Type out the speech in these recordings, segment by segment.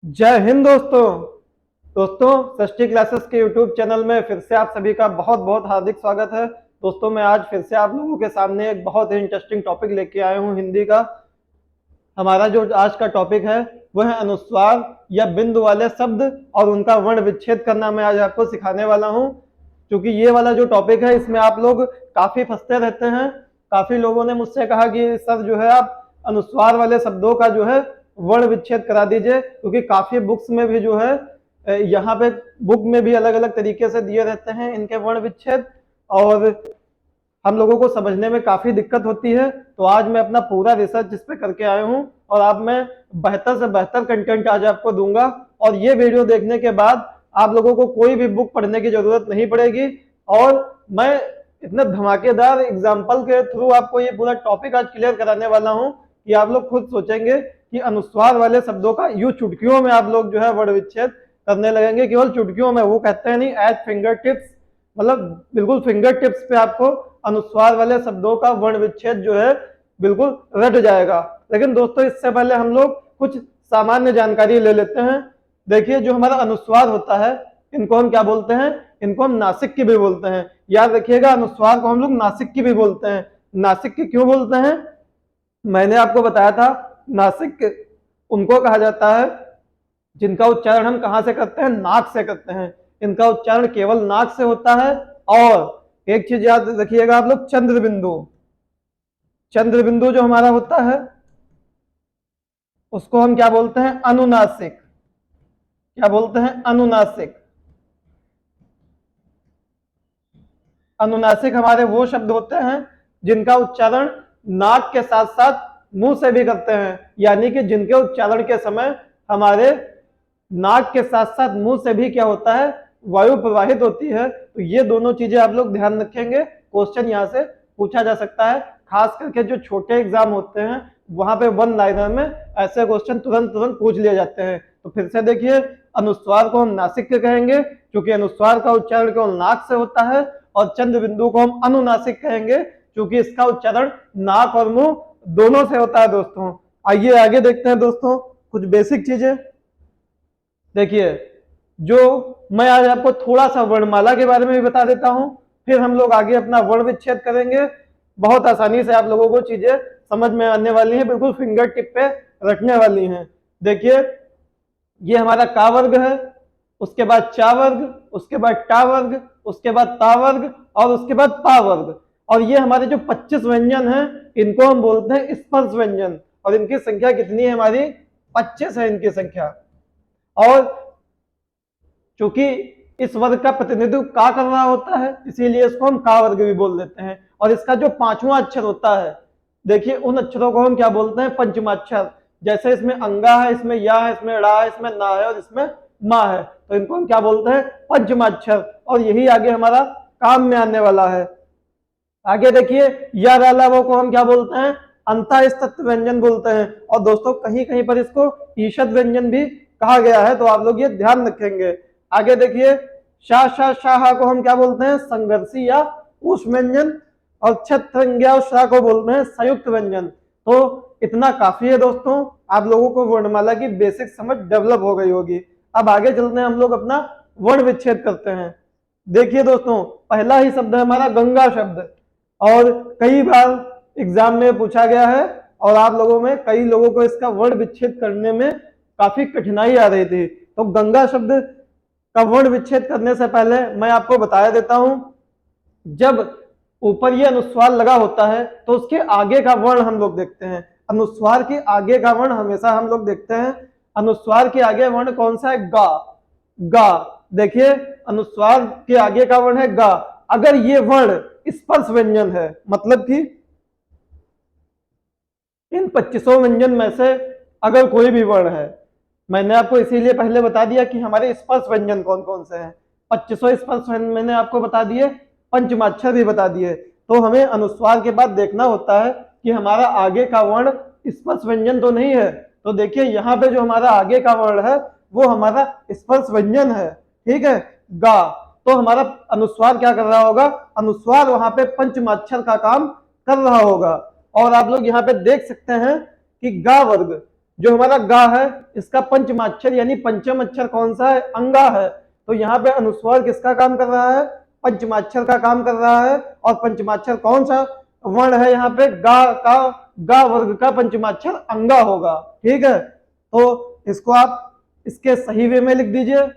जय हिंद दोस्तों। सृष्टि क्लासेस के यूट्यूब चैनल में फिर से आप सभी का बहुत बहुत हार्दिक स्वागत है। दोस्तों मैं आज फिर से आप लोगों के सामने एक बहुत ही इंटरेस्टिंग टॉपिक लेके आया हूँ हिंदी का। हमारा जो आज का टॉपिक है वह है अनुस्वार या बिंदु वाले शब्द और उनका वर्ण विच्छेद करना मैं आज आपको सिखाने वाला हूँ। क्योंकि ये वाला जो टॉपिक है इसमें आप लोग काफी फंसते रहते हैं। काफी लोगों ने मुझसे कहा कि सर जो है आप अनुस्वार वाले शब्दों का जो है वर्ण विच्छेद करा दीजिए, क्योंकि काफी बुक्स में भी जो है यहाँ पे बुक में भी अलग अलग तरीके से दिए रहते हैं इनके वर्ण विच्छेद, और हम लोगों को समझने में काफी दिक्कत होती है। तो आज मैं अपना पूरा रिसर्च इस पे करके आया हूँ और अब मैं बेहतर से बेहतर कंटेंट आज आपको दूंगा। और ये वीडियो देखने के बाद आप लोगों को कोई भी बुक पढ़ने की जरूरत नहीं पड़ेगी, और मैं इतने धमाकेदार एग्जाम्पल के थ्रू आपको ये पूरा टॉपिक आज क्लियर कराने वाला हूँ कि आप लोग खुद सोचेंगे कि अनुस्वार वाले शब्दों का यूं चुटकियों में आप लोग जो है वर्ण विच्छेद करने लगेंगे। केवल चुटकियों में, वो कहते हैं नहीं एट फिंगर टिप्स, मतलब बिल्कुल फिंगर टिप्स पे आपको अनुस्वार वाले शब्दों का वर्ण विच्छेद जो है बिल्कुल रट जाएगा। लेकिन दोस्तों इससे पहले हम लोग कुछ सामान्य जानकारी ले लेते हैं। देखिए जो हमारा अनुस्वार होता है इनको हम क्या बोलते हैं? इनको हम नासिक की भी बोलते हैं। याद रखिएगा अनुस्वार को हम लोग नासिक की भी बोलते हैं। नासिक की क्यों बोलते हैं? मैंने आपको बताया था नासिक उनको कहा जाता है जिनका उच्चारण हम कहां से करते हैं? नाक से करते हैं। इनका उच्चारण केवल नाक से होता है। और एक चीज याद रखिएगा आप लोग, चंद्र बिंदु, चंद्र बिंदु जो हमारा होता है उसको हम क्या बोलते हैं? अनुनासिक। क्या बोलते हैं? अनुनासिक। अनुनासिक हमारे वो शब्द होते हैं जिनका उच्चारण नाक के साथ साथ मुंह से भी करते हैं, यानी कि जिनके उच्चारण के समय हमारे नाक के साथ साथ मुंह से भी क्या होता है? वायु प्रवाहित होती है। तो ये दोनों चीजें आप लोग ध्यान रखेंगे। क्वेश्चन यहाँ से पूछा जा सकता है, खास करके जो छोटे एग्जाम होते हैं वहां पे वन लाइनर में ऐसे क्वेश्चन तुरंत तुरंत पूछ लिए जाते हैं। तो फिर से देखिए, अनुस्वार को हम नासिक कहेंगे क्योंकि अनुस्वार का उच्चारण केवल नाक से होता है, और चंद्र बिंदु को हम अनुनासिक कहेंगे क्योंकि इसका उच्चारण नाक और मुंह दोनों से होता है। दोस्तों आइए आगे देखते हैं दोस्तों कुछ बेसिक चीजें। देखिए जो मैं आज आपको थोड़ा सा वर्णमाला के बारे में भी बता देता हूं, फिर हम लोग आगे अपना वर्ण विच्छेद करेंगे। बहुत आसानी से आप लोगों को चीजें समझ में आने वाली हैं, बिल्कुल फिंगर टिप पे रखने वाली हैं। देखिए ये हमारा का वर्ग है, उसके बाद चा वर्ग, उसके बाद टा वर्ग, उसके बाद ता वर्ग और उसके बाद पा वर्ग। और ये हमारे जो 25 व्यंजन हैं इनको हम बोलते हैं स्पर्श व्यंजन, और इनकी संख्या कितनी है? हमारी 25 है इनकी संख्या। और क्योंकि इस वर्ग का प्रतिनिधित्व का कर रहा होता है इसीलिए इसको हम का वर्ग भी बोल देते हैं। और इसका जो पांचवा अक्षर होता है, देखिए उन अक्षरों को हम क्या बोलते हैं? पंचमाक्षर। जैसे इसमें अंगा है, इसमें या है, इसमें ड़ा है, इसमें ना है और इसमें मा है, तो इनको हम क्या बोलते हैं? पंचमाक्षर। और यही आगे हमारा काम में आने वाला है। आगे देखिए या वाला वो को हम क्या बोलते हैं? अंतःस्तत्व व्यंजन बोलते हैं। और दोस्तों कहीं कहीं पर इसको ईषद व्यंजन भी कहा गया है, तो आप लोग ये ध्यान रखेंगे। आगे देखिए शाह शाह शाह को हम क्या बोलते हैं? संघर्षी या उष व्यंजन। और छत्रंग्या और शाह को बोलते हैं संयुक्त व्यंजन। तो इतना काफी है दोस्तों, आप लोगों को वर्णमाला की बेसिक समझ डेवलप हो गई होगी। अब आगे चलते हैं, हम लोग अपना वर्ण विच्छेद करते हैं। देखिए दोस्तों पहला ही शब्द है हमारा गंगा शब्द, और कई बार एग्जाम में पूछा गया है और आप लोगों में कई लोगों को इसका वर्ण विच्छेद करने में काफी कठिनाई आ रही थी। तो गंगा शब्द का वर्ण विच्छेद करने से पहले मैं आपको बताया देता हूं, जब ऊपर ये अनुस्वार लगा होता है तो उसके आगे का वर्ण हम लोग देखते हैं। अनुस्वार के आगे का वर्ण हमेशा हम लोग देखते हैं। अनुस्वार के आगे वर्ण कौन सा है? गा। गा। देखिए अनुस्वार के आगे का वर्ण है गा। अगर ये वर्ण स्पर्श व्यंजन है, मतलब कि इन 25 व्यंजन में से अगर कोई भी वर्ण है, मैंने आपको इसीलिए पहले बता दिया कि हमारे स्पर्श व्यंजन कौन कौन से हैं। 25 स्पर्श व्यंजन मैंने आपको बता दिए, पंचमाक्षर भी बता दिए। तो हमें अनुस्वार के बाद देखना होता है कि हमारा आगे का वर्ण स्पर्श व्यंजन तो नहीं है। तो देखिए यहाँ पे जो हमारा आगे का वर्ण है वो हमारा स्पर्श व्यंजन है, ठीक है, गा। तो हमारा अनुस्वार क्या कर रहा होगा? अनुस्वार वहां पे पंचमाक्षर का काम कर रहा होगा। और आप लोग यहाँ पे देख सकते हैं कि गा वर्ग, जो हमारा गा है इसका पंचमाक्षर यानी पंचम अक्षर कौन सा है? अंगा है। तो यहाँ पे अनुस्वार किसका काम कर रहा है? पंचमाक्षर का काम कर रहा है। और पंचमाक्षर कौन सा वर्ण है? यहाँ पे गा वर्ग का पंचमाक्षर अंगा होगा। ठीक है, तो इसको आप इसके सही वे में लिख दीजिए।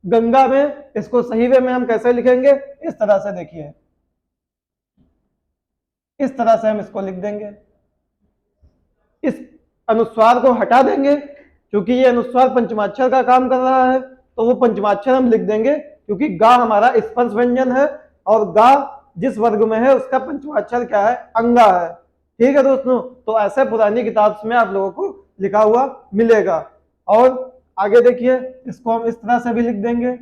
गंगा में इसको सही वे में हम कैसे लिखेंगे? इस तरह से, देखिए इस तरह से हम इसको लिख देंगे। इस अनुस्वार को हटा देंगे क्योंकि ये अनुस्वार पंचमाक्षर का काम कर रहा है, तो वो पंचमाक्षर हम लिख देंगे क्योंकि गा हमारा स्पर्श व्यंजन है और गा जिस वर्ग में है उसका पंचमाक्षर क्या है? अंगा है। ठीक है दोस्तों, तो ऐसे पुरानी किताब में आप लोगों को लिखा हुआ मिलेगा। और आगे देखिए, इसको हम इस तरह से भी लिख देंगे,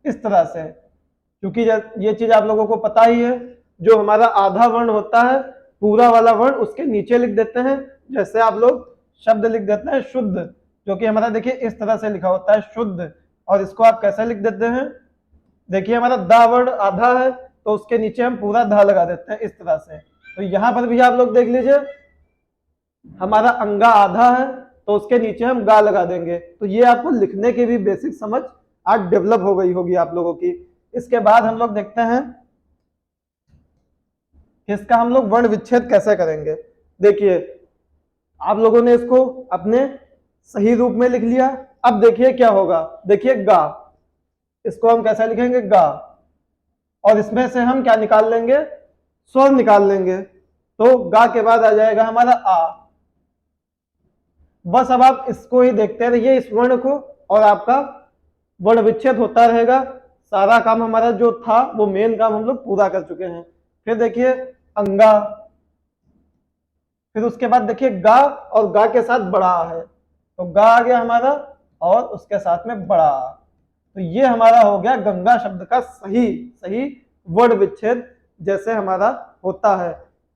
इस तरह से, क्योंकि ये चीज आप लोगों को पता ही है, जो हमारा आधा वर्ण होता है पूरा वाला वर्ण उसके नीचे लिख देते हैं। जैसे आप लोग शब्द लिख देते हैं शुद्ध, जो कि हमारा देखिए इस तरह से लिखा होता है शुद्ध, और इसको आप कैसे लिख देते हैं? देखिए हमारा दा वर्ण आधा है तो उसके नीचे हम पूरा धा लगा देते हैं इस तरह से। तो यहां पर भी आप लोग देख लीजिए, हमारा अंगा आधा है तो उसके नीचे हम गा लगा देंगे। तो ये आपको लिखने की भी बेसिक समझ आज डेवलप हो गई होगी आप लोगों की। इसके बाद हम लोग देखते हैं इसका हम लोग वर्ण विच्छेद कैसे करेंगे। देखिए आप लोगों ने इसको अपने सही रूप में लिख लिया। अब देखिए क्या होगा, देखिए गा, इसको हम कैसे लिखेंगे? गा, और इसमें से हम क्या निकाल लेंगे? स्वर निकाल लेंगे। तो गा के बाद आ जाएगा हमारा आ। बस अब आप इसको ही देखते रहिए इस वर्ण को, और आपका वर्ण विच्छेद होता रहेगा। सारा काम हमारा जो था वो मेन काम हम लोग पूरा कर चुके हैं। फिर देखिए अंगा, फिर उसके बाद देखिए गा, और गा के साथ बड़ा है, तो गा आ गया हमारा और उसके साथ में बड़ा। तो ये हमारा हो गया गंगा शब्द का सही सही वर्ण विच्छेद जैसे हमारा होता है।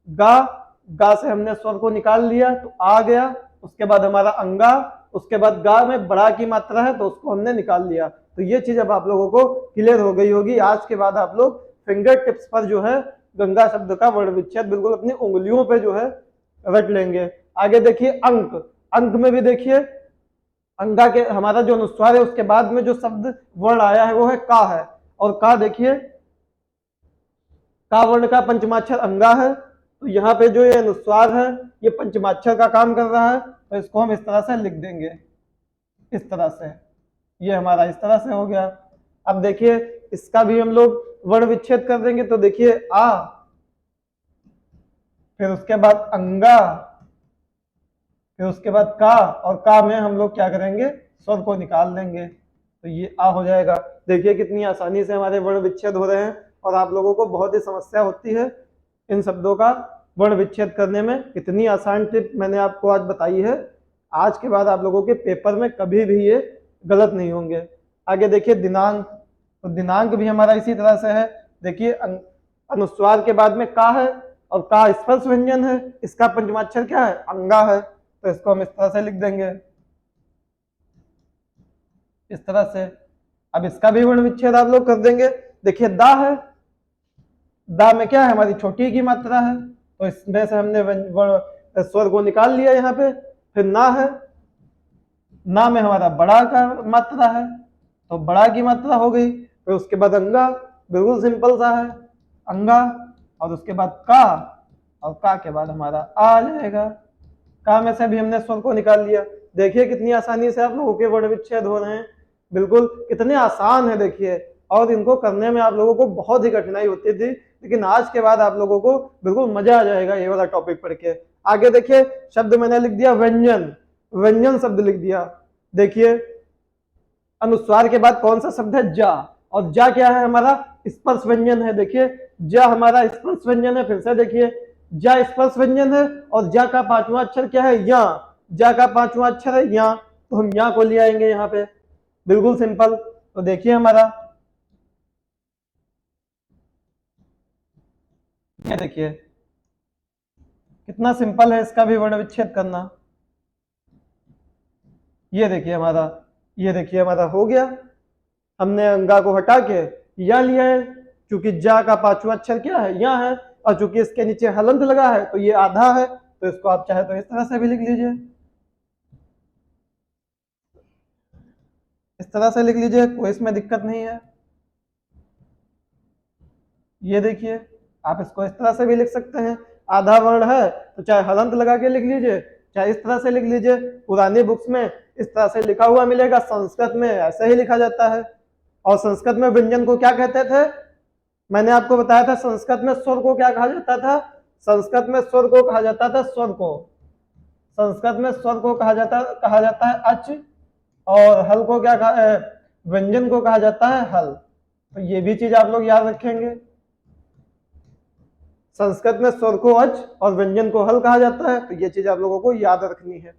गा से हमने स्वर को निकाल लिया तो आ गया, उसके बाद हमारा अंगा, उसके बाद गा में बड़ा की मात्रा है तो उसको हमने निकाल लिया। तो ये चीज अब आप लोगों को क्लियर हो गई होगी। आज के बाद आप लोग फिंगर टिप्स पर जो है गंगा शब्द का वर्ण विच्छेद बिल्कुल अपनी उंगलियों पे जो है रट लेंगे। आगे देखिए अंक, अंक में भी देखिए अंगा के हमारा जो अनुस्वार है उसके बाद में जो शब्द वर्ण आया है वो है का है, और का देखिए का वर्ण का पंचमाक्षर अंगा है। तो यहाँ पे जो ये अनुस्वार है ये पंचमाक्षर का काम कर रहा है, तो इसको हम इस तरह से लिख देंगे, इस तरह से। ये हमारा इस तरह से हो गया। अब देखिए इसका भी हम लोग वर्ण विच्छेद कर देंगे। तो देखिए आ, फिर उसके बाद अंगा, फिर उसके बाद का, और का में हम लोग क्या करेंगे? स्वर को निकाल देंगे, तो ये आ हो जाएगा। देखिए कितनी आसानी से हमारे वर्ण विच्छेद हो रहे हैं, और आप लोगों को बहुत ही समस्या होती है इन शब्दों का वर्ण विच्छेद करने में। इतनी आसान टिप मैंने आपको आज बताई है, आज के बाद आप लोगों के पेपर में कभी भी ये गलत नहीं होंगे। आगे देखिए दिनांक, तो दिनांक भी हमारा इसी तरह से है। देखिए अनुस्वार के बाद में का है, और का स्पर्श व्यंजन है, इसका पंचमाक्षर क्या है? अंगा है, तो इसको हम इस तरह से लिख देंगे, इस तरह से। अब इसका भी वर्ण विच्छेद आप लोग कर देंगे। देखिए दा है, दा में क्या है? हमारी छोटी की मात्रा है, तो इसमें से हमने स्वर को निकाल लिया यहाँ पे। फिर ना है, ना में हमारा बड़ा का मात्रा है, तो बड़ा की मात्रा हो गई। फिर उसके बाद अंगा, बिल्कुल सिंपल सा है अंगा, और उसके बाद का, और का के बाद हमारा आ जाएगा। का में से भी हमने स्वर को निकाल लिया। देखिए कितनी आसानी से आप लोगों के वर्ण विच्छेद हो रहे हैं, बिल्कुल कितने आसान है देखिए। और इनको करने में आप लोगों को बहुत ही कठिनाई होती थी, लेकिन आज के बाद आप लोगों को बिल्कुल मजा आ जाएगा ये वाला टॉपिक पढ़ के। आगे देखिए शब्द मैंने लिख दिया व्यंजन, व्यंजन शब्द लिख दिया। देखिए अनुस्वार के बाद कौन सा शब्द है? जा, और जा क्या है? हमारा स्पर्श व्यंजन है। देखिए जा हमारा स्पर्श व्यंजन है। फिर से देखिए जा स्पर्श व्यंजन है, और जा का पांचवा अक्षर क्या है? या। जा का पांचवा अक्षर है या, तो हम या को ले आएंगे यहाँ पे, बिल्कुल सिंपल। तो देखिए हमारा ये देखिए कितना सिंपल है इसका भी वर्ण विच्छेद करना। ये देखिए हमारा, ये देखिए हमारा हो गया। हमने अंगा को हटा के या लिया है, क्योंकि जा का पांचवा अक्षर क्या है? या है, और चूंकि इसके नीचे हलंत लगा है तो ये आधा है, तो इसको आप चाहे तो इस तरह से भी लिख लीजिए, इस तरह से लिख लीजिए, कोई इसमें दिक्कत नहीं है। ये देखिए आप इसको इस तरह से भी लिख सकते हैं, आधा वर्ण है तो चाहे हलंत लगा के लिख लीजिए, चाहे इस तरह से लिख लीजिए। पुरानी बुक्स में इस तरह से लिखा हुआ मिलेगा, संस्कृत में ऐसे ही लिखा जाता है। और संस्कृत में व्यंजन को क्या कहते थे, मैंने आपको बताया था संस्कृत में स्वर को क्या कहा जाता था, संस्कृत में स्वर को कहा जाता था स्वर को, संस्कृत में स्वर को कहा जाता है अच, और हल को क्या कहा, व्यंजन को कहा जाता है हल। तो ये भी चीज आप लोग याद रखेंगे, संस्कृत में स्वर को अच और व्यंजन को हल कहा जाता है, तो ये चीज आप लोगों को याद रखनी है।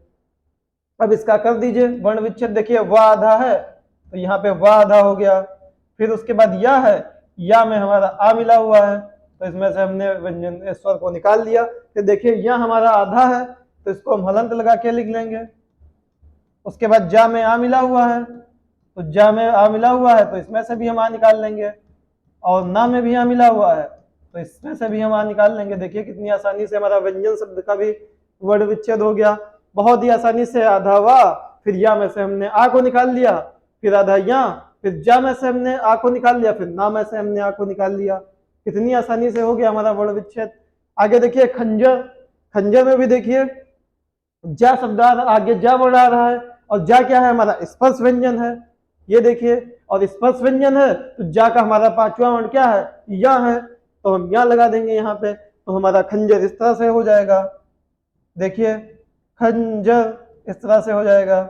अब इसका कर दीजिए वर्ण विच्छेद, देखिए व आधा है तो यहाँ पे व आधा हो गया, फिर उसके बाद या है, या में हमारा आ मिला हुआ है तो इसमें से हमने व्यंजन स्वर को निकाल लिया। फिर देखिए या हमारा आधा है तो इसको हम हलंत लगा के लिख लेंगे। उसके बाद जा में आ मिला हुआ है, तो जा में आ मिला हुआ है तो इसमें से भी हम आ निकाल लेंगे, और ना में भी आ मिला हुआ है तो इसमें से भी हम आ निकाल लेंगे। देखिए कितनी आसानी से हमारा व्यंजन शब्द का भी वर्ण विच्छेद हो गया, बहुत ही आसानी से। आधा वा, फिर या में से हमने आ को निकाल लिया, फिर आधा या, फिर जा में से हमने आ को निकाल लिया, फिर ना में से हमने आ को निकाल लिया। कितनी आसानी से हो गया हमारा वर्ण विच्छेद। आगे देखिए खंजर, खंजर में भी देखिए जा शब्द आगे जा वर्ण आ रहा है, और जा क्या है, हमारा स्पर्श व्यंजन है। ये देखिए, और स्पर्श व्यंजन है तो जा का हमारा पांचवा वर्ण क्या है, या है, तो हम या लगा देंगे यहाँ पे, तो हमारा खंजर इस तरह से हो जाएगा। देखिए खंजर इस तरह से हो जाएगा,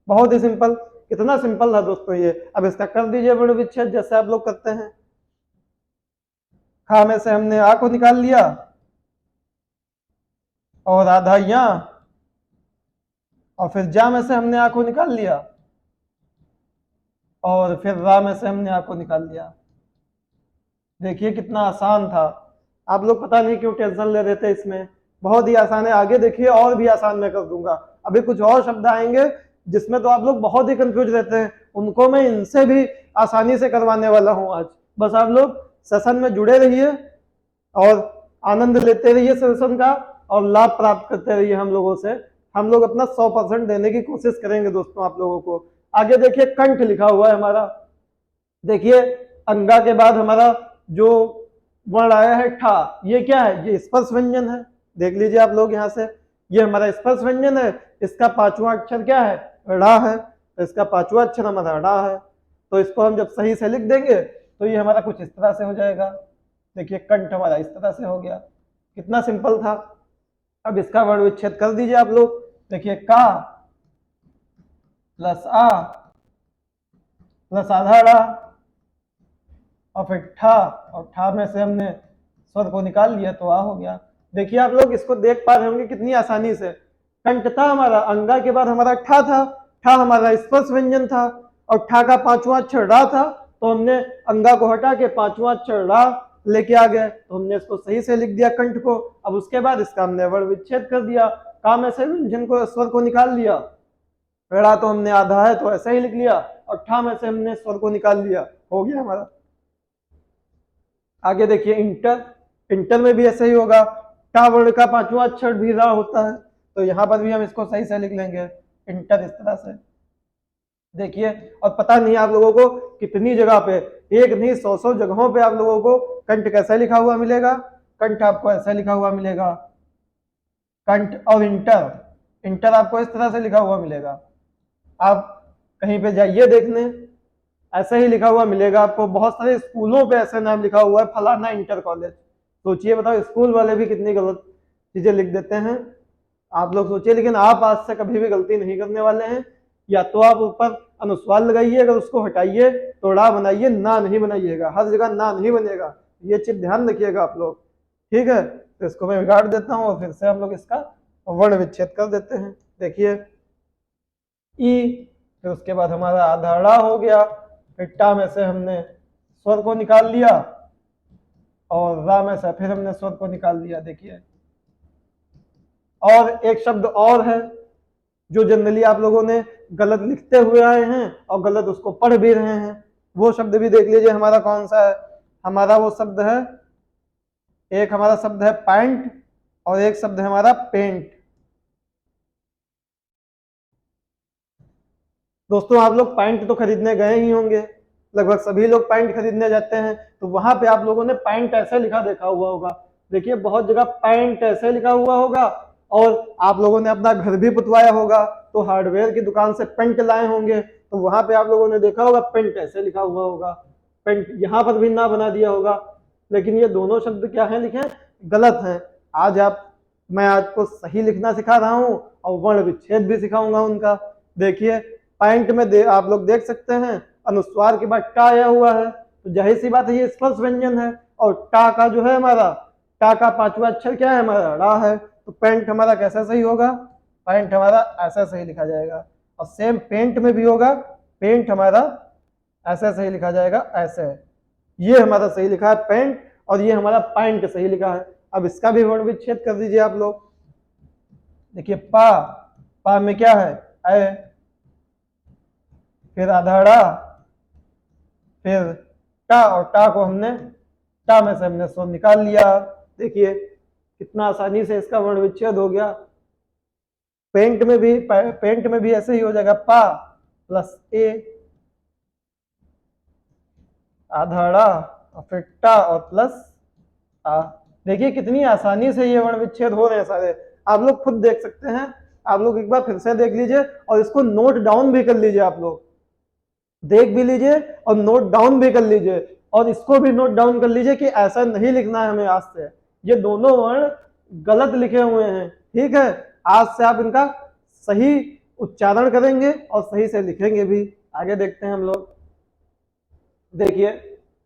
बहुत ही सिंपल। कितना सिंपल था दोस्तों ये। अब इसका कर दीजिए वर्ण विच्छेद जैसे आप लोग करते हैं। खा में से हमने आ को निकाल लिया, और आधा या, और फिर जा में से हमने आ को निकाल लिया, और फिर रा में से हमने आ को निकाल लिया। देखिए कितना आसान था, आप लोग पता नहीं क्यों टेंशन ले रहे थे इसमें, बहुत ही आसान है। आगे देखिए और भी आसान मैं कर दूंगा, अभी कुछ और शब्द आएंगे जिसमें तो आप लोग बहुत ही कंफ्यूज रहते हैं, उनको मैं इनसे भी आसानी से करवाने वाला हूं आज। बस आप लोग सेशन में जुड़े रहिए और आनंद लेते रहिए सेशन का, और लाभ प्राप्त करते रहिए हम लोगों से। हम लोग अपना 100% देने की कोशिश करेंगे दोस्तों आप लोगों को। आगे देखिए कंठ लिखा हुआ है हमारा, देखिए अंगा के बाद हमारा जो वर्ण आया है ठा, ये क्या है, ये स्पर्श व्यंजन है। देख लीजिए आप लोग यहाँ से, ये हमारा स्पर्श व्यंजन है, इसका पांचवा अक्षर क्या है, ड़ा है, तो इसका पांचवा अक्षर हमारा ड़ा है। तो इसको हम जब सही से लिख देंगे तो ये हमारा कुछ इस तरह से हो जाएगा। देखिए कंठ हमारा इस तरह से हो गया, कितना सिंपल था। अब इसका वर्ण विच्छेद कर दीजिए आप लोग। देखिए का प्लस आ प्लस आधा ड़ा, और फिर ठा, और ठा में से हमने स्वर को निकाल लिया तो आ हो गया। देखिए आप लोग इसको देख पा रहे होंगे कितनी आसानी से। कंठ था हमारा, अंगा के बाद हमारा ठा था, ठा हमारा स्पर्श व्यंजन था, और ठा का पांचवा अक्षर ड़ा था, तो हमने अंगा को हटा के पांचवा अक्षर ड़ा लेके आ गए, तो हमने इसको सही से लिख दिया कंठ को। अब उसके बाद इसका हमने वर्ण विच्छेद कर दिया, का में से व्यंजन को स्वर को निकाल लिया, ड़ा तो हमने आधा है तो ऐसा ही लिख लिया, और ठा में से हमने स्वर को निकाल लिया, हो गया हमारा। आगे देखिए इंटर, इंटर में भी ऐसे ही होगा, टा वर्ण का पांचवा अक्षर भी रा होता है, तो यहाँ पर भी हम इसको सही से लिख लेंगे इंटर इस तरह से। देखिए, और पता नहीं आप लोगों को कितनी जगह पे, एक नहीं 100 जगहों पे आप लोगों को कंठ कैसे लिखा हुआ मिलेगा, कंठ आपको ऐसे लिखा हुआ मिलेगा कंठ, और इंटर, इंटर आपको इस तरह से लिखा हुआ मिलेगा। आप कहीं पे जाइए देखने, ऐसे ही लिखा हुआ मिलेगा आपको। बहुत सारे स्कूलों पे ऐसे नाम लिखा हुआ है फलाना इंटर कॉलेज। सोचिए बताओ, स्कूल वाले भी कितनी गलत चीजें लिख देते हैं, आप लोग सोचिए। लेकिन आप आज से कभी भी गलती नहीं करने वाले हैं। या तो आप ऊपर अनुस्वार लगाइए, अगर उसको हटाइए तो ड़ा बनाइए, ना नहीं बनाइएगा, हर जगह ना नहीं बनेगा, ये चीज ध्यान रखिएगा आप लोग, ठीक है। तो इसको मैं बिगाड़ देता हूँ और फिर से हम लोग इसका वर्ण विच्छेद कर देते हैं। देखिए ई, फिर उसके बाद हमारा आधा ड़ा हो गया, फिर टा में से हमने स्वर को निकाल लिया, और रा में से फिर हमने स्वर को निकाल लिया। देखिए, और एक शब्द और है जो जनरली आप लोगों ने गलत लिखते हुए आए हैं और गलत उसको पढ़ भी रहे हैं, वो शब्द भी देख लीजिए हमारा कौन सा है। हमारा वो शब्द है, एक हमारा शब्द है पैंट, और एक शब्द है हमारा पेंट। दोस्तों आप लोग पैंट तो खरीदने गए ही होंगे, लगभग सभी लोग पैंट खरीदने जाते हैं, तो वहां पे आप लोगों ने पैंट ऐसे लिखा देखा हुआ होगा। देखिए बहुत जगह पैंट ऐसे लिखा हुआ होगा, और आप लोगों ने अपना घर भी पुतवाया होगा, तो हार्डवेयर की दुकान से पेंट लाए होंगे, तो वहां पे आप लोगों ने देखा होगा पेंट ऐसे लिखा हुआ होगा, पेंट यहाँ पर भी ना बना दिया होगा। लेकिन ये दोनों शब्द क्या है लिखे, गलत है। मैं आपको सही लिखना सिखा रहा हूँ और वर्ण विच्छेद भी सिखाऊंगा उनका। देखिए पैंट में आप लोग देख सकते हैं अनुस्वार के बाद टा आया हुआ है, तो जाहिर सी बात है ये स्पर्श व्यंजन है, और टा का जो है हमारा, टा का पांचवा अक्षर क्या है हमारा, रा है, तो पेंट हमारा कैसा सही होगा, पेंट हमारा ऐसा सही लिखा जाएगा। और सेम पेंट में भी होगा, पेंट हमारा ऐसा सही लिखा जाएगा, ऐसे। ये हमारा सही लिखा है पेंट, और ये हमारा पैंट सही लिखा है। अब इसका भी वर्ण विच्छेद कर दीजिए आप लोग। देखिए पा में क्या है, ऐ, फिर आधाड़ा, फिर टा, और टा को हमने, टा में से हमने स्वर निकाल लिया। देखिए कितना आसानी से इसका वर्ण विच्छेद हो गया। पेंट में भी ऐसे ही हो जाएगा, पा प्लस ए, आधाड़ा और फिर टा और प्लस आ। देखिए कितनी आसानी से ये वर्ण विच्छेद हो रहे हैं सारे, आप लोग खुद देख सकते हैं। आप लोग एक बार फिर से देख लीजिए और इसको नोट डाउन भी कर लीजिए, आप लोग देख भी लीजिए और नोट डाउन भी कर लीजिए, और इसको भी नोट डाउन कर लीजिए कि ऐसा नहीं लिखना है हमें आज से, ये दोनों वर्ण गलत लिखे हुए हैं, ठीक है। आज से आप इनका सही उच्चारण करेंगे और सही से लिखेंगे भी। आगे देखते हैं हम लोग। देखिए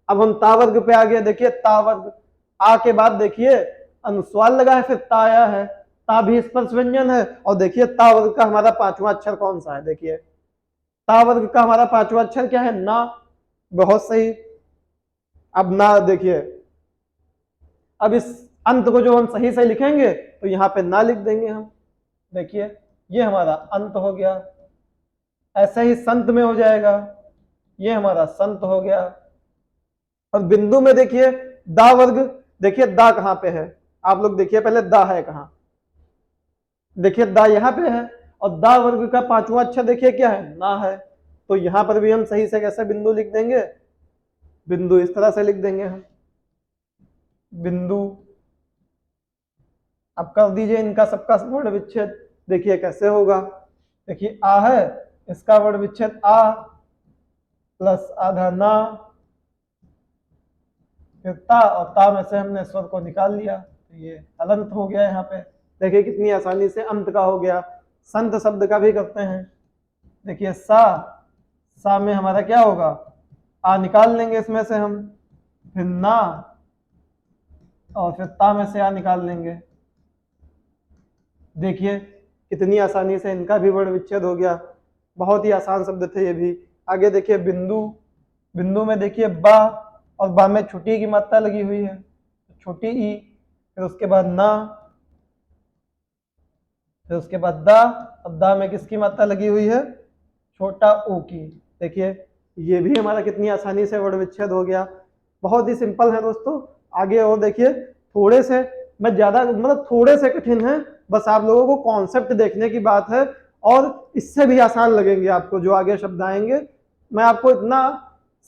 अब हम ता वर्ग पे आ गए। देखिए ता वर्ग, आ के बाद देखिए अनुस्वार लगा है, फिर ता आया है, ता भी स्पर्श व्यंजन है। और देखिए ता वर्ग का हमारा पांचवा अक्षर कौन सा है, देखिए ता वर्ग का हमारा पांचवा अक्षर क्या है, ना। बहुत सही। अब ना देखिए, अब इस अंत को जो हम सही से लिखेंगे तो यहाँ पे ना लिख देंगे हम। देखिए ये हमारा अंत हो गया, ऐसे ही संत में हो जाएगा, ये हमारा संत हो गया। और बिंदु में देखिए दा वर्ग, देखिए दा कहाँ पे है, आप लोग देखिए पहले दा है कहाँ, देखिए दा यहाँ पे है, और दा वर्ग का पांचवा अक्षर देखिए क्या है, ना है। तो यहां पर भी हम सही से कैसे बिंदु लिख देंगे, बिंदु इस तरह से लिख देंगे हम, बिंदु। अब कर दीजिए इनका सबका वर्ण विच्छेद, देखिए कैसे होगा। देखिए आ है, इसका वर्ण विच्छेद आ प्लस आधा ना, फिर ता, और ता में से हमने स्वर को निकाल लिया, तो ये अलंत हो गया। यहाँ पे देखिए कितनी आसानी से अंत का हो गया। संत शब्द का भी करते हैं। देखिए सा में हमारा क्या होगा, आ निकाल लेंगे इसमें से हम, फिर ना, और फिर ता में से आ निकाल लेंगे। देखिए कितनी आसानी से इनका भी वर्ण विच्छेद हो गया। बहुत ही आसान शब्द थे ये भी। आगे देखिए बिंदु, बिंदु में देखिए बा, और बा में छोटी की मात्रा लगी हुई है, छोटी ई, फिर उसके बाद ना, फिर उसके बाद दा, अब दा में किसकी मात्रा लगी हुई है, छोटा ओ की। देखिए ये भी हमारा कितनी आसानी से वर्ण विच्छेद हो गया। बहुत ही सिंपल है दोस्तों। आगे और देखिए, थोड़े से, मैं ज्यादा मतलब थोड़े से कठिन है, बस आप लोगों को कॉन्सेप्ट देखने की बात है, और इससे भी आसान लगेंगे आपको जो आगे शब्द आएंगे। मैं आपको इतना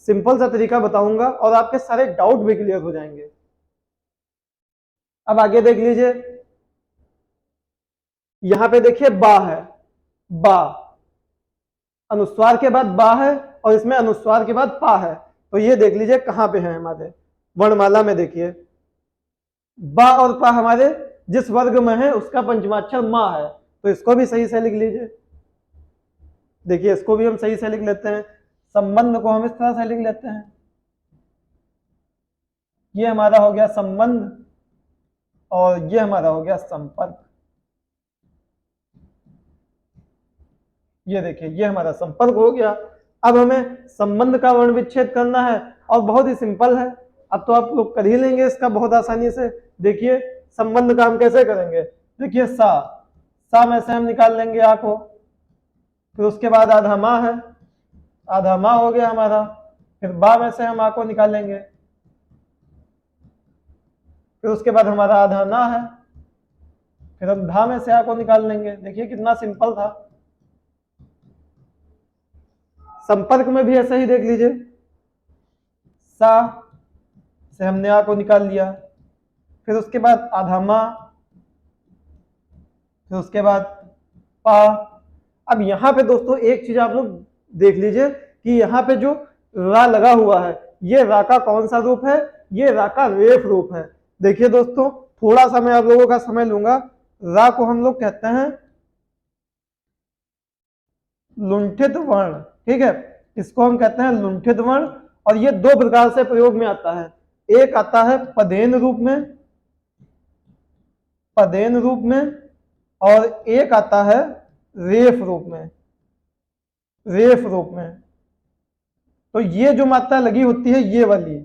सिंपल सा तरीका बताऊंगा और आपके सारे डाउट भी क्लियर हो जाएंगे। अब आगे देख लीजिए, यहां पे देखिए बा है, बा अनुस्वार के बाद बा है, और इसमें अनुस्वार के बाद पा है। तो ये देख लीजिए कहां पे है हमारे वर्णमाला में। देखिए बा और पा हमारे जिस वर्ग में है उसका पंचमाक्षर मा है, तो इसको भी सही से लिख लीजिए। देखिए इसको भी हम सही से लिख लेते हैं, संबंध को हम इस तरह से लिख लेते हैं, ये हमारा हो गया संबंध, और ये हमारा हो गया संपर्क। ये देखिए ये हमारा संपर्क हो गया। अब हमें संबंध का वर्ण विच्छेद करना है, और बहुत ही सिंपल है, अब तो आप लोग कर ही लेंगे इसका बहुत आसानी से। देखिए संबंध का हम कैसे करेंगे, देखिए सा में से हम निकाल लेंगे आ को, फिर उसके बाद आधा मा है, आधा मा हो गया हमारा, फिर बा में से हम आ को निकालेंगे, फिर उसके बाद हमारा आधा ना है, फिर हम धा में से आ को निकाल लेंगे। देखिए कितना सिंपल था। संपर्क में भी ऐसा ही देख लीजिए, सा से हमने आ को निकाल लिया, फिर उसके बाद आधामा, फिर उसके बाद पा। अब यहाँ पे दोस्तों एक चीज आप लोग देख लीजिए कि यहाँ पे जो रा लगा हुआ है, ये रा का कौन सा रूप है? ये रा का रेफ रूप है। देखिए दोस्तों, थोड़ा सा मैं आप लोगों का समय लूंगा। रा को हम लोग कहते हैं लुंठित वर्ण, ठीक है, इसको हम कहते हैं लुंठित वर्ण। और ये दो प्रकार से प्रयोग में आता है। एक आता है पदेन रूप में, पदेन रूप में, और एक आता है रेफ रूप में, रेफ रूप में। तो ये जो मात्रा लगी होती है ये वाली,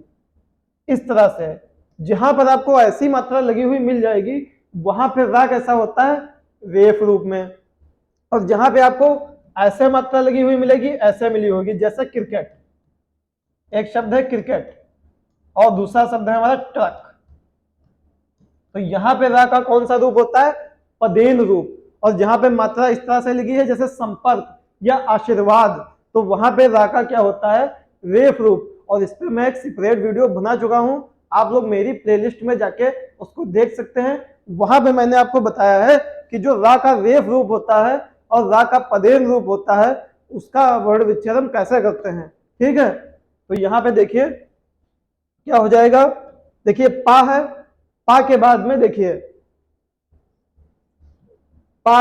इस तरह से जहां पर आपको ऐसी मात्रा लगी हुई मिल जाएगी वहां पे रा कैसा होता है? रेफ रूप में। और जहां पे आपको ऐसे मात्रा लगी हुई मिलेगी, ऐसे मिली होगी, जैसे क्रिकेट, एक शब्द है क्रिकेट और दूसरा शब्द है हमारा ट्रक। तो यहां पे रा का कौन सा रूप होता है? पदेन रूप। और जहां पे मात्रा इस तरह से लगी है जैसे संपर्क या आशीर्वाद, तो वहां पे रा का क्या होता है? रेफ रूप। और इस पे मैं एक सेपरेट वीडियो बना चुका हूं, आप लोग मेरी प्लेलिस्ट में जाके उसको देख सकते हैं। वहां पे मैंने आपको बताया है कि जो रा का रेफ रूप होता है और रा का पदेन रूप होता है उसका वर्ण विच्छेदन कैसे करते हैं, ठीक है। तो यहाँ पे देखिए क्या हो जाएगा। देखिए पा है, पा के बाद में देखिए पा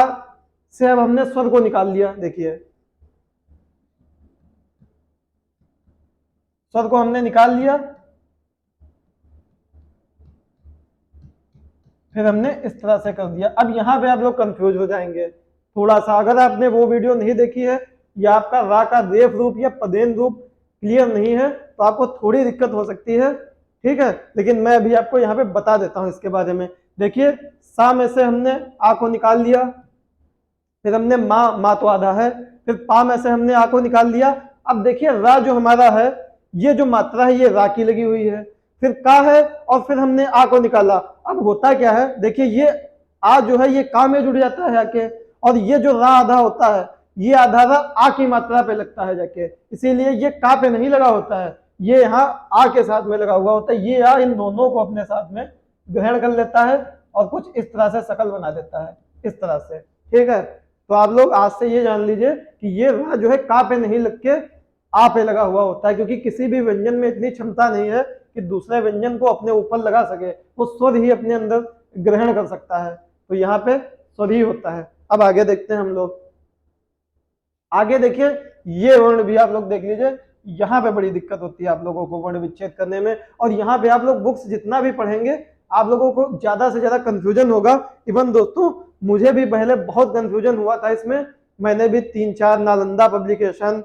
से अब हमने स्वर को निकाल लिया। देखिए स्वर को हमने निकाल लिया, फिर हमने इस तरह से कर दिया। अब यहां पे आप लोग कंफ्यूज हो जाएंगे थोड़ा सा, अगर आपने वो वीडियो नहीं देखी है या आपका रा का रेफ रूप या पदेन रूप क्लियर नहीं है तो आपको थोड़ी दिक्कत हो सकती है, ठीक है। लेकिन मैं अभी आपको यहाँ पे बता देता हूँ इसके बारे में। देखिए सा में से हमने आ को निकाल लिया, फिर हमने मा तो आधा है, फिर पा में से हमने आ को निकाल लिया। अब देखिए रा जो हमारा है, ये जो मात्रा है ये रा की लगी हुई है, फिर का है और फिर हमने आ को निकाला। अब होता क्या है, देखिए ये आ जो है ये का में जुड़ जाता है आके, और ये जो रा आधा होता है ये आधा रा आ की मात्रा पे लगता है जाके, इसीलिए ये का पे नहीं लगा होता है, ये यहाँ आ के साथ में लगा हुआ होता है। ये आ इन दोनों को अपने साथ में ग्रहण कर लेता है और कुछ इस तरह से शकल बना देता है, इस तरह से, ठीक है। तो आप लोग आज से ये जान लीजिए कि ये रा जो है का पे नहीं लग के आ पे लगा हुआ होता है, क्योंकि किसी भी व्यंजन में इतनी क्षमता नहीं है कि दूसरे व्यंजन को अपने ऊपर लगा सके, वो स्वर ही अपने अंदर ग्रहण कर सकता है। तो यहाँ पे स्वर ही होता है। अब आगे देखते हैं हम लोग। आगे देखिए ये वर्ण भी आप लोग देख लीजिए, यहाँ पे बड़ी दिक्कत होती है आप लोगों को वर्ण विच्छेद करने में। और यहाँ पे आप लोग बुक्स जितना भी पढ़ेंगे आप लोगों को ज्यादा से ज्यादा कंफ्यूजन होगा। इवन दोस्तों मुझे भी पहले बहुत कंफ्यूजन हुआ था इसमें, मैंने भी 3-4 नालंदा पब्लिकेशन,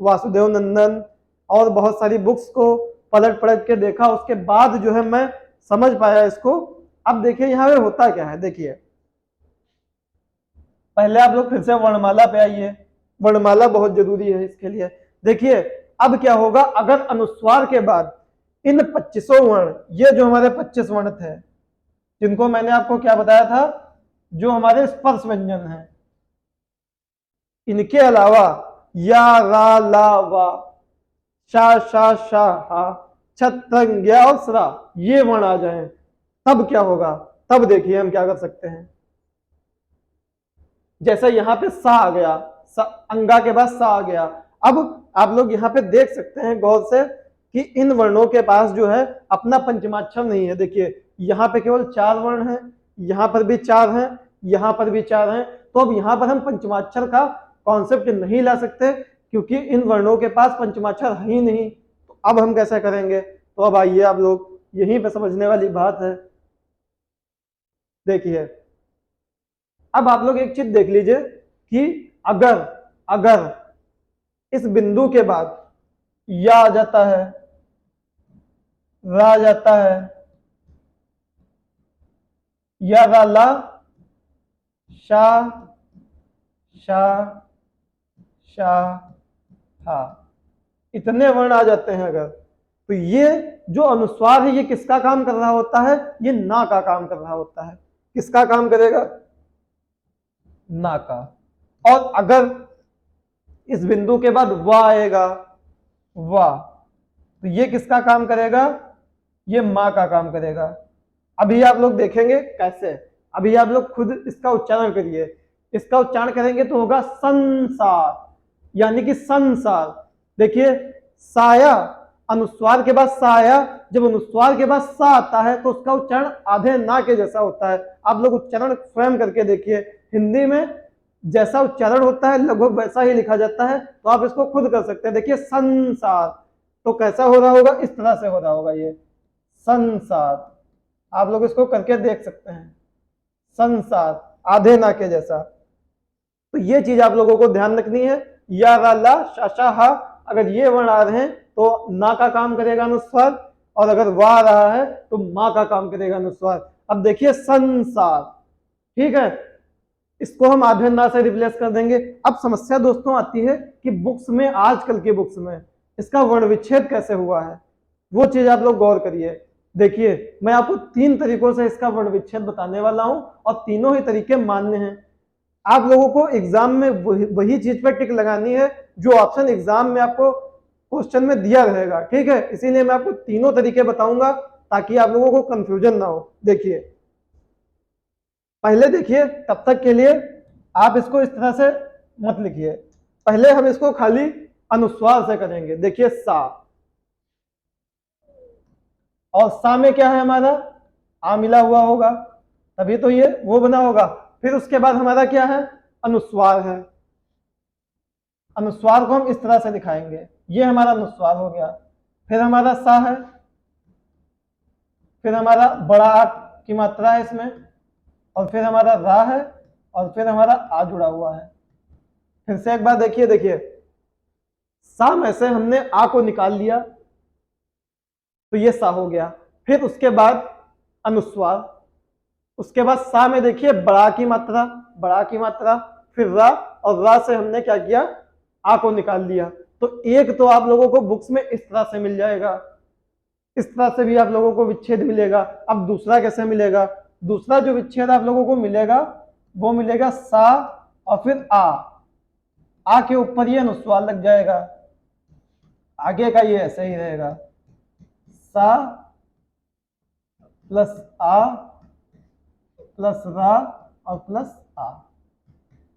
वासुदेव नंदन और बहुत सारी बुक्स को पलट पलट के देखा, उसके बाद जो है मैं समझ पाया इसको। अब देखिए यहाँ पे होता क्या है, देखिए पहले आप लोग फिर से वर्णमाला पे आइए, वर्णमाला बहुत जरूरी है इसके लिए। देखिए अब क्या होगा, अगर अनुस्वार के बाद इन 25 वर्ण, ये जो हमारे 25 वर्ण थे जिनको मैंने आपको क्या बताया था, जो हमारे स्पर्श व्यंजन हैं, इनके अलावा या रा ला वा शा शा शा हा छत्रंग और सरा ये वर्ण आ जाए तब क्या होगा। तब देखिए हम क्या कर सकते हैं। जैसे यहाँ पे सा आ गया, अंगा के बाद सा आ गया। अब आप लोग यहाँ पे देख सकते हैं गौर से कि इन वर्णों के पास जो है अपना पंचमाक्षर नहीं है। देखिए यहाँ पे केवल 4 वर्ण हैं, यहाँ पर भी 4 हैं, यहाँ पर भी 4 हैं। तो अब यहाँ पर हम पंचमाक्षर का कॉन्सेप्ट नहीं ला सकते क्योंकि इन वर्णों के पास पंचमाक्षर है ही नहीं। तो अब हम कैसे करेंगे, तो अब आइए आप लोग यहीं पे समझने वाली बात है। देखिए अब आप लोग एक चीज देख लीजिए कि अगर अगर इस बिंदु के बाद या आ जाता है, रा आ जाता है, या रा ला शा शा शा हा, इतने वर्ण आ जाते हैं अगर, तो ये जो अनुस्वार है ये किसका काम कर रहा होता है, ये ना का काम कर रहा होता है। किसका काम करेगा, ना का। और अगर इस बिंदु के बाद वाह आएगा, वाह, तो ये किसका काम करेगा, ये माँ का काम करेगा। अभी आप लोग देखेंगे कैसे, अभी आप लोग खुद इसका उच्चारण करिए। इसका उच्चारण करेंगे तो होगा संसार, यानी कि संसार। देखिए साया, अनुस्वार के बाद सा आया, जब अनुस्वार के बाद सा आता है तो उसका उच्चारण आधे ना के जैसा होता है। आप लोग उच्चारण स्वयं करके देखिए, हिंदी में जैसा उच्चारण होता है लगभग वैसा ही लिखा जाता है, तो आप इसको खुद कर सकते हैं। देखिए संसार, तो कैसा हो रहा होगा, इस तरह से हो रहा होगा ये संसार। आप लोग इसको करके देख सकते हैं, संसार आधे ना के जैसा। तो ये चीज आप लोगों को ध्यान रखनी है। या रा ला शा शा हा, अगर ये वर्ण आ रहे हैं तो ना का काम करेगा अनुस्वार, और अगर वाह रहा है तो माँ का काम करेगा अनुस्वार। अब देखिए संसार, ठीक है, इसको हम आधे ना से रिप्लेस कर देंगे। अब समस्या दोस्तों आती है कि बुक्स में, आजकल की बुक्स में इसका वर्ण विच्छेद कैसे हुआ है, वो चीज आप लोग गौर करिए। देखिए मैं आपको 3 तरीकों से इसका वर्ण विच्छेद बताने वाला हूं, और तीनों ही तरीके मान्य हैं। आप लोगों को एग्जाम में वही चीज पर टिक लगानी है जो ऑप्शन एग्जाम में आपको क्वेश्चन में दिया रहेगा, ठीक है। इसीलिए मैं आपको तीनों तरीके बताऊंगा ताकि आप लोगों को कंफ्यूजन ना हो। देखिए पहले देखिए, तब तक के लिए आप इसको इस तरह से मत लिखिए, पहले हम इसको खाली अनुस्वार से करेंगे। देखिए सा, और सा में क्या है हमारा, आ मिला हुआ होगा, तभी तो ये वो बना होगा। फिर उसके बाद हमारा क्या है, अनुस्वार है। अनुस्वार को हम इस तरह से दिखाएंगे, ये हमारा अनुस्वार हो गया। फिर हमारा सा है, फिर हमारा बड़ा आ की मात्रा है इसमें, और फिर हमारा रा है, और फिर हमारा आ जुड़ा हुआ है। फिर से एक बार देखिए, देखिए सा में से हमने आ को निकाल लिया तो ये सा हो गया। फिर उसके बाद अनुस्वार, उसके बाद सा में देखिए बड़ा की मात्रा, बड़ा की मात्रा, फिर रा, और रा से हमने क्या किया, आ को निकाल लिया। तो एक तो आप लोगों को बुक्स में इस तरह से मिल जाएगा, इस तरह से भी आप लोगों को विच्छेद मिलेगा। अब दूसरा कैसे मिलेगा, दूसरा जो विच्छेद आप लोगों को मिलेगा वो मिलेगा सा और फिर आ के ऊपर ये अनुस्वार लग जाएगा, आगे का ये ऐसे ही रहेगा, सा प्लस आ प्लस रा और प्लस आ।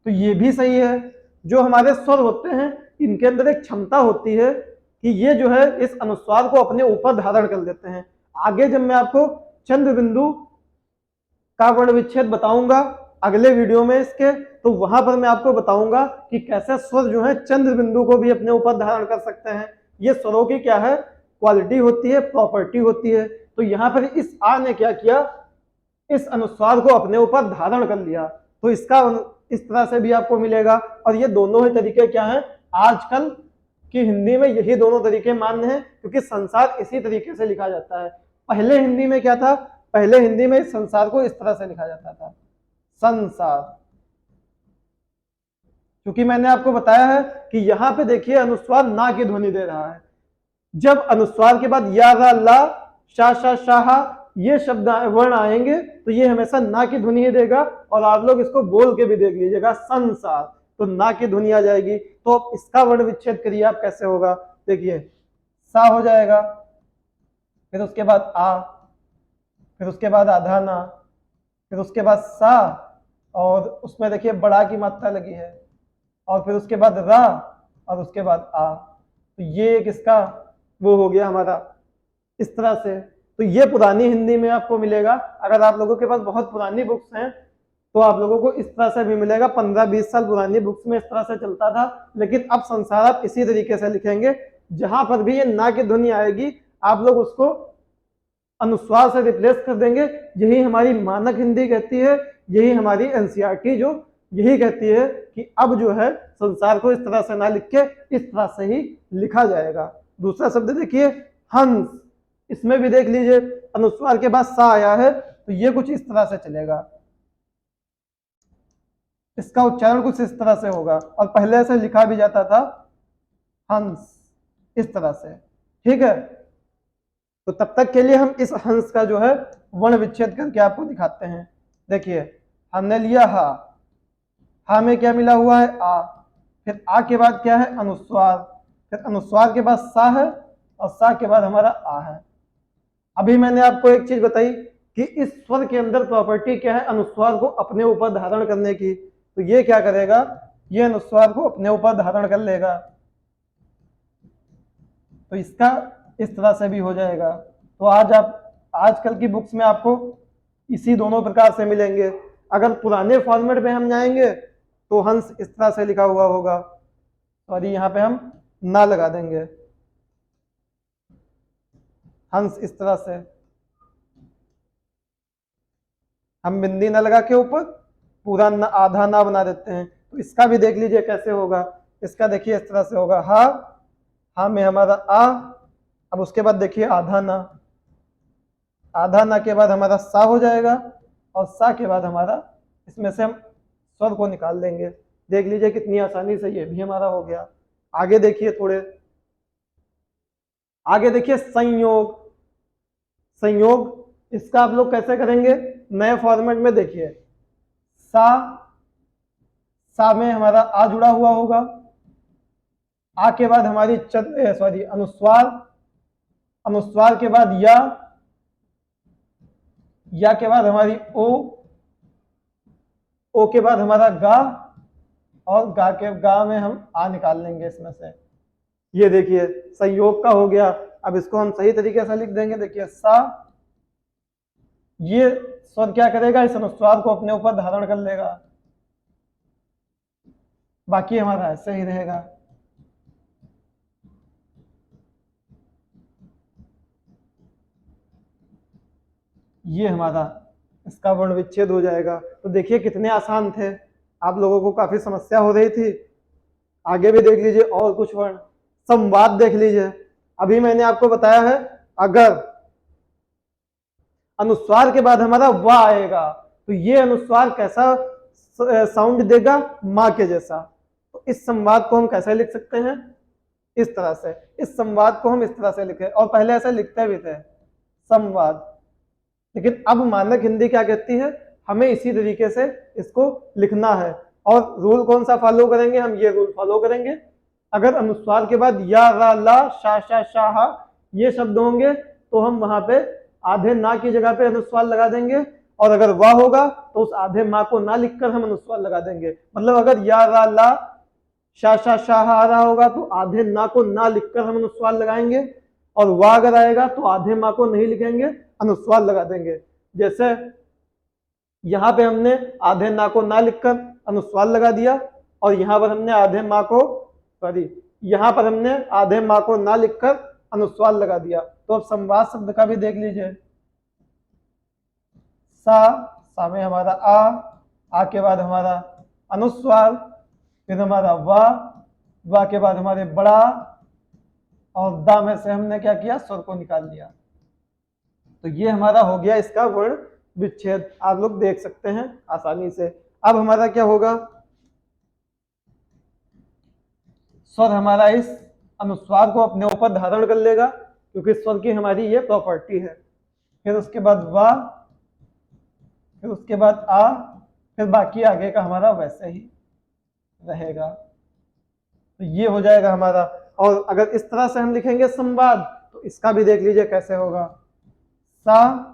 तो ये भी सही है। जो हमारे स्वर होते हैं इनके अंदर एक क्षमता होती है कि ये जो है इस अनुस्वार को अपने ऊपर धारण कर लेते हैं। आगे जब मैं आपको चंद्र बिंदु का वर्ण विच्छेद बताऊंगा अगले वीडियो में इसके, तो वहां पर मैं आपको बताऊंगा कि कैसे स्वर जो है चंद्र बिंदु को भी अपने ऊपर धारण कर सकते हैं। ये स्वरों की क्या है, क्वालिटी होती है, प्रॉपर्टी होती है। तो यहाँ पर इस आ ने क्या किया, इस अनुस्वार को अपने ऊपर धारण कर लिया, तो इसका इस तरह से भी आपको मिलेगा। और ये दोनों ही तरीके क्या हैं, आजकल की हिंदी में यही दोनों तरीके मान्य हैं, क्योंकि संसार इसी तरीके से लिखा जाता है। पहले हिंदी में क्या था, पहले हिंदी में संसार को इस तरह से लिखा जाता था, संसार। क्योंकि मैंने आपको बताया है कि यहां पे देखिए अनुस्वार ना की ध्वनि दे रहा है। जब अनुस्वार के बाद या रा ला शा शा शाह ये शब्द वर्ण आएंगे तो ये हमेशा ना की ध्वनि ही देगा। और आप लोग इसको बोल के भी देख लीजिएगा, संसार, तो ना की ध्वनि आ जाएगी। तो अब इसका वर्ण विच्छेद करिए आप, कैसे होगा, देखिए सा हो जाएगा, फिर उसके बाद आ, फिर उसके बाद आधा ना, फिर उसके बाद सा, और उसमें देखिए बड़ा की मात्रा लगी है, और फिर उसके बाद रा, और उसके बाद आ। तो ये एक इसका वो हो गया हमारा इस तरह से। तो ये पुरानी हिंदी में आपको मिलेगा। अगर आप लोगों के पास बहुत पुरानी बुक्स हैं तो आप लोगों को इस तरह से भी मिलेगा। 15-20 साल पुरानी बुक्स में इस तरह से चलता था, लेकिन अब संसार आप इसी तरीके से लिखेंगे। जहां पर भी ये ना की ध्वनि आएगी आप लोग उसको अनुस्वार से रिप्लेस कर देंगे। यही हमारी मानक हिंदी कहती है, यही हमारी एनसीईआरटी जो यही कहती है कि अब जो है संसार को इस तरह से ना लिख के इस तरह से ही लिखा जाएगा। दूसरा शब्द देखिए हंस, इसमें भी देख लीजिए अनुस्वार के बाद सा आया है तो ये कुछ इस तरह से चलेगा, इसका उच्चारण कुछ इस तरह से होगा, और पहले से लिखा भी जाता था हंस इस तरह से, ठीक है। तो तब तक के लिए हम इस हंस का जो है वर्ण विच्छेद करके आपको दिखाते हैं। देखिए हमने लिया हा, हा में क्या मिला हुआ है, आ, फिर आ के बाद क्या है, अनुस्वार, फिर अनुस्वार के बाद सा है, और सा के बाद हमारा आ है। अभी मैंने आपको एक चीज बताई कि इस स्वर के अंदर प्रॉपर्टी क्या है, अनुस्वार को अपने ऊपर धारण करने की। तो ये क्या करेगा, ये अनुस्वार को अपने ऊपर धारण कर लेगा, तो इसका इस तरह से भी हो जाएगा। तो आजकल की बुक्स में आपको इसी दोनों प्रकार से मिलेंगे। अगर पुराने फॉर्मेट में हम जाएंगे तो हंस इस तरह से लिखा हुआ होगा, सॉरी यहाँ पे हम ना लगा देंगे, हंस इस तरह से, हम बिंदी ना लगा के ऊपर पूरा ना, आधा ना बना देते हैं। तो इसका भी देख लीजिए कैसे होगा। इसका देखिए इस तरह से होगा, हा, हा में हमारा आ, अब उसके बाद देखिए आधा ना, आधा ना के बाद हमारा सा हो जाएगा, और सा के बाद हमारा इसमें से हम स्वर को निकाल देंगे। देख लीजिए कितनी आसानी से ये भी हमारा हो गया। आगे देखिए थोड़े, आगे देखिए संयोग। संयोग इसका आप लोग कैसे करेंगे, नए फॉर्मेट में देखिए, सा, सा में हमारा आ जुड़ा हुआ होगा, आ के बाद हमारी सॉरी अनुस्वार, अनुस्वार के बाद या के बाद हमारी ओ के बाद हमारा गा, और गा में हम आ निकाल लेंगे इसमें से। ये देखिए संयोग का हो गया। अब इसको हम सही तरीके से लिख देंगे, देखिए सा, ये स्वर क्या करेगा, इस अनुस्वार को अपने ऊपर धारण कर लेगा, बाकी हमारा ऐसे ही रहेगा। ये हमारा इसका वर्ण विच्छेद हो जाएगा। तो देखिए कितने आसान थे, आप लोगों को काफी समस्या हो रही थी। आगे भी देख लीजिए और कुछ वर्ण, संवाद देख लीजिए। अभी मैंने आपको बताया है, अगर अनुस्वार के बाद हमारा वा आएगा तो ये अनुस्वार कैसा साउंड देगा, माँ के जैसा। तो इस संवाद को हम कैसे लिख सकते हैं, इस तरह से। इस संवाद को हम इस तरह से लिखे, और पहले ऐसे लिखते भी थे, संवाद। लेकिन अब मानक हिंदी क्या कहती है, हमें इसी तरीके से इसको लिखना है। और रूल कौन सा फॉलो करेंगे, हम ये रूल फॉलो करेंगे, अगर अनुस्वार के बाद या, रा, ला, शा, शा, शाह ये शब्द होंगे तो हम वहां पे आधे ना की जगह पे अनुस्वार लगा देंगे, और अगर वाह होगा तो उस आधे माँ को ना लिखकर हम अनुस्वार लगा देंगे। मतलब अगर या, रा, ला, शा, शा, शाह आ रहा होगा तो आधे ना को ना लिखकर हम अनुस्वार लगाएंगे, और वाह अगर आएगा तो आधे माँ को नहीं लिखेंगे, अनुस्वार लगा देंगे। जैसे यहाँ पे हमने आधे ना को ना लिखकर अनुस्वार लगा दिया, और यहाँ पर हमने आधे माँ को, सॉरी यहाँ पर हमने आधे माँ को ना लिखकर अनुस्वार लगा दिया। तो अब संवाद शब्द का भी देख लीजिए, सा में हमारा आ के बाद हमारा अनुस्वार, फिर हमारा वाह के बाद हमारे बड़ा, और दा में से हमने क्या किया, स्वर को निकाल लिया। तो ये हमारा हो गया इसका वर्ण विच्छेद, आप लोग देख सकते हैं आसानी से। अब हमारा क्या होगा, स्वर हमारा इस अनुस्वार को अपने ऊपर धारण कर लेगा, क्योंकि स्वर की हमारी ये प्रॉपर्टी है। फिर उसके बाद वाह, फिर उसके बाद आ, फिर बाकी आगे का हमारा वैसे ही रहेगा। तो ये हो जाएगा हमारा। और अगर इस तरह से हम लिखेंगे संवाद, तो इसका भी देख लीजिए कैसे होगा, सा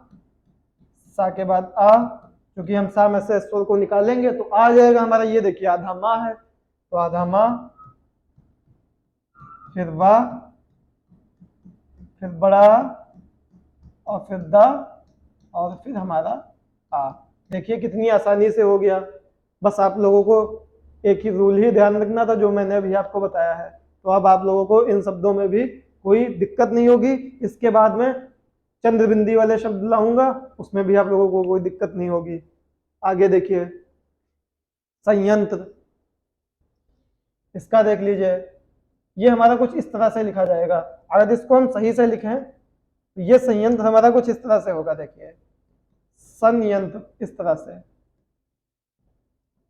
के बाद आ, क्योंकि हम सा में से स्वर को निकालेंगे तो आ जाएगा हमारा। ये देखिए आधा माँ है, तो आधा माँ, फिर वाह, फिर बड़ा, और फिर दा, और फिर हमारा आ। देखिए कितनी आसानी से हो गया। बस आप लोगों को एक ही रूल ही ध्यान रखना था जो मैंने अभी आपको बताया है। तो अब आप लोगों को इन शब्दों में भी कोई दिक्कत नहीं होगी। इसके बाद में चंद्रबिंदी वाले शब्द लाऊंगा, उसमें भी आप लोगों को कोई दिक्कत नहीं होगी। आगे देखिए संयंत्र, इसका देख लीजिए, ये हमारा कुछ इस तरह से लिखा जाएगा। अगर इसको हम सही से लिखें तो ये संयंत्र हमारा कुछ इस तरह से होगा, देखिए संयंत्र इस तरह से,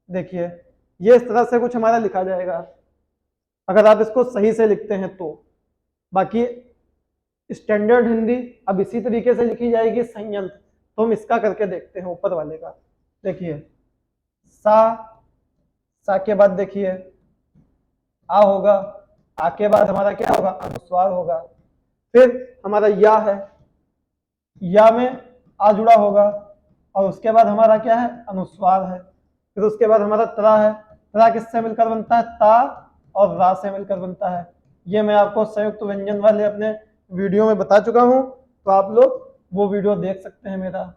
देखिए ये इस तरह से कुछ हमारा लिखा जाएगा अगर आप इसको सही से लिखते हैं तो। बाकी स्टैंडर्ड हिंदी अब इसी तरीके से लिखी जाएगी संयंत्र। तो हम इसका करके देखते हैं ऊपर वाले का। देखिए सा, सा के बाद देखिए आ होगा, आ के बाद हमारा क्या होगा, अनुस्वार होगा। फिर हमारा या है, या में आ जुड़ा होगा और उसके बाद हमारा क्या है, अनुस्वार है। फिर उसके बाद हमारा त्रा है, त्रा किससे मिलकर बनता है, ता और रा से मिलकर बनता है। ये मैं आपको संयुक्त व्यंजन वाले अपने वीडियो में बता चुका हूं, तो आप लोग वो वीडियो देख सकते हैं मेरा।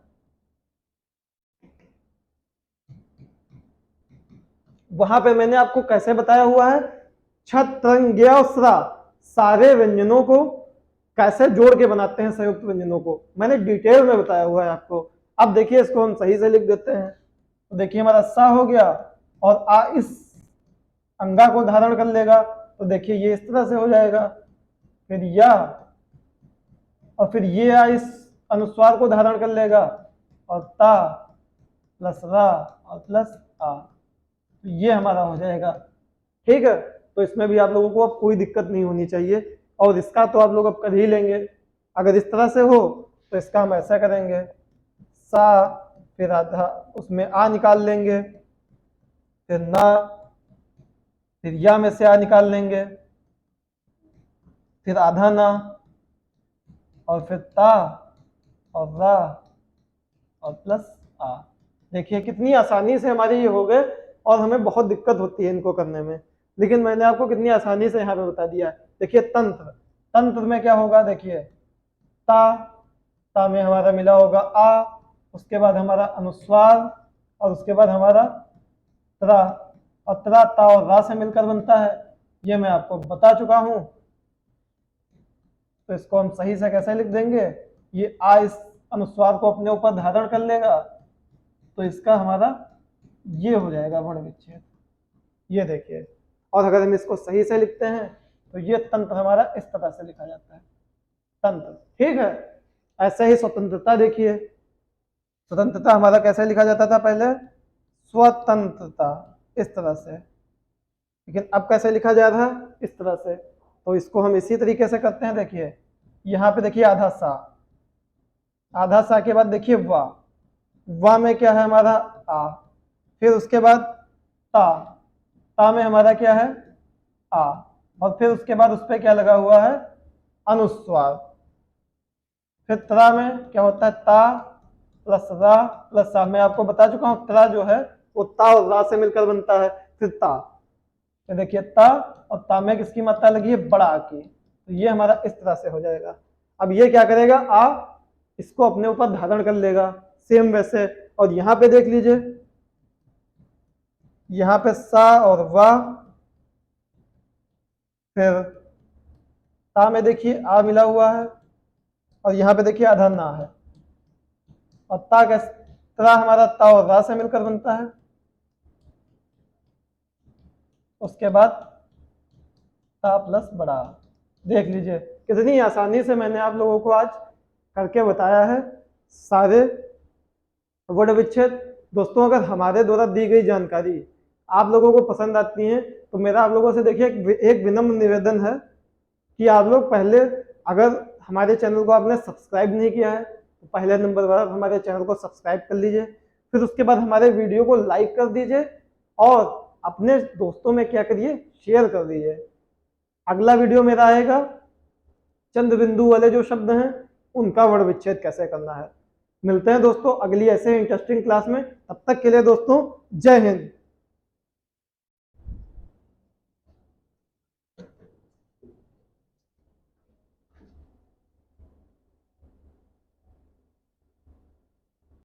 वहां पे मैंने आपको कैसे बताया हुआ है, छत रंग गया और स्रा, सारे व्यंजनों को कैसे जोड़ के बनाते हैं संयुक्त व्यंजनों को, मैंने डिटेल में बताया हुआ है आपको। अब देखिए इसको हम सही से लिख देते हैं। तो देखिए हमारा सा हो गया और आ इस अंगा को धारण कर लेगा, तो देखिए ये इस तरह से हो जाएगा। फिर या, और फिर ये आ इस अनुस्वार को धारण कर लेगा और ता प्लस रा और प्लस आ, तो ये हमारा हो जाएगा। ठीक है, तो इसमें भी आप लोगों को अब कोई दिक्कत नहीं होनी चाहिए, और इसका तो आप लोग अब कर ही लेंगे। अगर इस तरह से हो तो इसका हम ऐसा करेंगे, सा फिर आधा उसमें आ निकाल लेंगे, फिर ना, फिर या में से आ निकाल लेंगे, फिर आधा ना, और फिर ता और रा और प्लस आ। देखिए कितनी आसानी से हमारे ये हो गए, और हमें बहुत दिक्कत होती है इनको करने में, लेकिन मैंने आपको कितनी आसानी से यहाँ पे बता दिया है। देखिए तंत्र, तंत्र में क्या होगा, देखिए ता, ता में हमारा मिला होगा आ, उसके बाद हमारा अनुस्वार और उसके बाद हमारा त्रा, और त्रा ता और रा से मिलकर बनता है, ये मैं आपको बता चुका हूं। तो इसको हम सही से कैसे लिख देंगे, ये आ इस अनुस्वार को अपने ऊपर धारण कर लेगा, तो इसका हमारा ये हो जाएगा वर्ण विच्छेद, ये देखिए। और अगर हम इसको सही से लिखते हैं तो ये तंत्र हमारा इस तरह से लिखा जाता है, तंत्र। ठीक है, ऐसे ही स्वतंत्रता देखिए, स्वतंत्रता हमारा कैसे लिखा जाता था पहले, स्वतंत्रता इस तरह से, लेकिन अब कैसे लिखा जा रहा है, इस तरह से। तो इसको हम इसी तरीके से करते हैं। देखिए यहाँ पे देखिए आधा सा, आधा सा के बाद देखिए वा में क्या है हमारा आ, फिर उसके बाद ता, ता में हमारा क्या है आ, और फिर उसके बाद उस पर क्या लगा हुआ है, अनुस्वार। फिर त्रा में क्या होता है, ता प्लस रा प्लस सा। मैं आपको बता चुका हूं त्रा जो है वो ता और रा से मिलकर बनता है। फिर ता, तो देखिए ता और ता में किसकी मात्रा लगी है, बड़ा की, तो ये हमारा इस तरह से हो जाएगा। अब ये क्या करेगा, आ इसको अपने ऊपर धारण कर लेगा सेम वैसे। और यहाँ पे देख लीजिए, यहाँ पे सा और वा, फिर ता में देखिए आ मिला हुआ है, और यहाँ पे देखिए आधा ना है, और ता का त्रा हमारा ता और रा से मिलकर बनता है। उसके बाद ता प्लस बड़ा, देख लीजिए कितनी आसानी से मैंने आप लोगों को आज करके बताया है सारे वर्ण विच्छेद। दोस्तों अगर हमारे द्वारा दी गई जानकारी आप लोगों को पसंद आती है तो मेरा आप लोगों से देखिए एक विनम्र निवेदन है कि आप लोग पहले, अगर हमारे चैनल को आपने सब्सक्राइब नहीं किया है तो पहले नंबर पर हमारे चैनल को सब्सक्राइब कर लीजिए। फिर उसके बाद हमारे वीडियो को लाइक कर दीजिए और अपने दोस्तों में क्या करिए, शेयर कर दीजिए। अगला वीडियो मेरा आएगा चंद बिंदु वाले जो शब्द हैं उनका वर्ण विच्छेद कैसे करना है। मिलते हैं दोस्तों अगली ऐसे इंटरेस्टिंग क्लास में, तब तक के लिए दोस्तों जय हिंद।